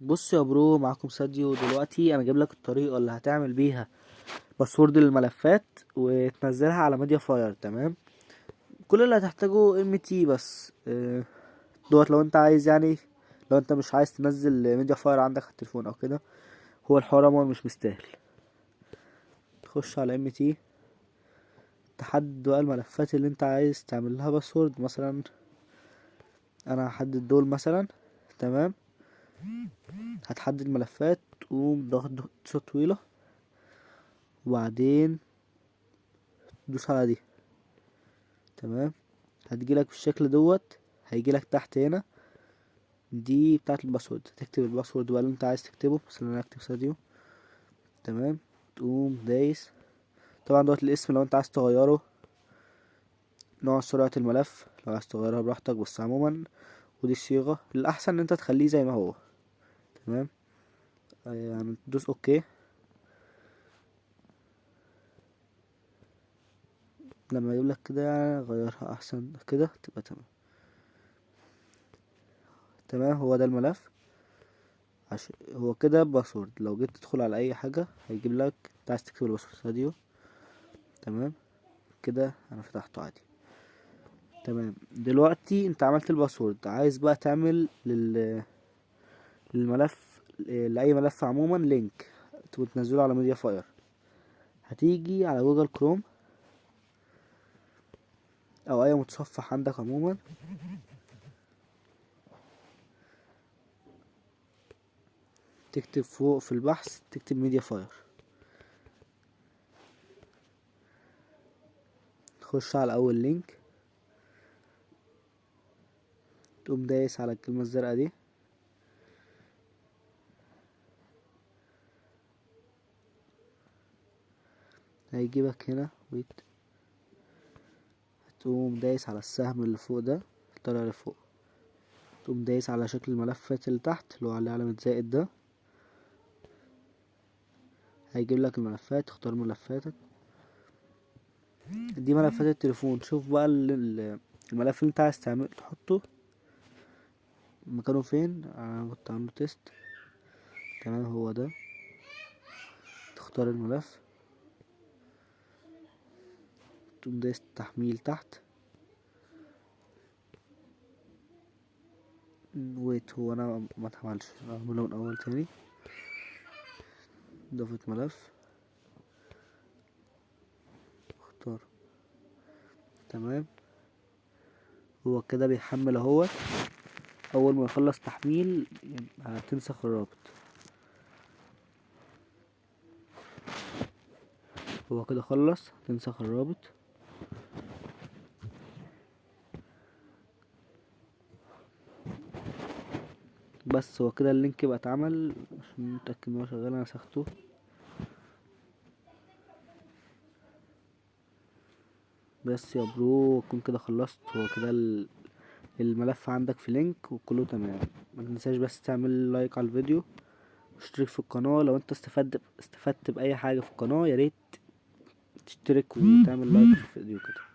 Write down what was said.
بص يا برو، معاكم ساديو. دلوقتي انا جايب لك الطريقه اللي هتعمل بيها باسورد للملفات وتنزلها على ميديا فاير. تمام. كل اللي هتحتاجه ام تي بس. دوت لو انت عايز، يعني لو انت مش عايز تنزل ميديا فاير عندك على التليفون او كده، هو الحوار عموما مش مستاهل. تخش على ام تي، تحدد بقى الملفات اللي انت عايز تعمل لها باسورد. مثلا انا هحدد دول مثلا. تمام. هتحدد ملفات، تقوم ضغط دوسة طويلة، وبعدين دوس على دي. تمام. هتجيلك بالشكل دوت. هيجيلك تحت هنا دي بتاعة الباسورد. تكتب الباسورد بقى اللي انت عايز تكتبه. مثلا انا اكتب ساديو. تمام. تقوم دايس. طبعا دوت الاسم لو انت عايز تغيره. نوع سرعة الملف لو عايز تغيرها براحتك، بس عموما ودي الصيغة الأحسن ان انت تخليه زي ما هو. تمام. يعني تدوس اوكي. لما يقولك كده يعني غيرها احسن كده تبقى تمام. تمام. هو ده الملف. هو كده باسورد. لو جيت تدخل على اي حاجة هيجيب لك انت عايز تكتب الباسورد ساديو. تمام. كده انا فتحته عادي. تمام. دلوقتي انت عملت الباسورد، عايز بقى تعمل للملف، لاي ملف عموما لينك وتنزله على ميديا فاير. هتيجي على جوجل كروم او اي متصفح عندك عموما. تكتب فوق في البحث، تكتب ميديا فاير. تخش على اول لينك، تقوم دايس على الكلمة الزرقاء دي. هيجيبك هنا تقوم دايس على السهم اللي فوق ده، طالع لفوق. تقوم دايس على شكل الملفات اللي تحت اللي هو عليه علامة زائد ده. هيجيب لك الملفات، تختار ملفاتك. دي ملفات التليفون. شوف بقى الملف اللي انت عايز تعمل تحطه مكانه فين. انا كنت عامله تيست. تمام. هو ده. تختار الملف، تقوم دايس تحميل تحت. ويت، هو انا ما اتعملش، اعمله من اول تاني. اضافة ملف، اختار. تمام. هو كده بيحمل اهو. اول ما يخلص تحميل هتنسخ الرابط. هو كده خلص، هتنسخ الرابط. بس هو كده اللينك بقى اتعمل. عشان متأكد ان هو شغال انا نسخته. بس يا برو اكون كده خلصت. هو كده الملف عندك في لينك وكله تمام. ما تنساش بس تعمل لايك على الفيديو واشترك في القناة. لو انت استفدت بأي حاجة في القناة، ياريت تشترك وتعمل لايك في الفيديو كده.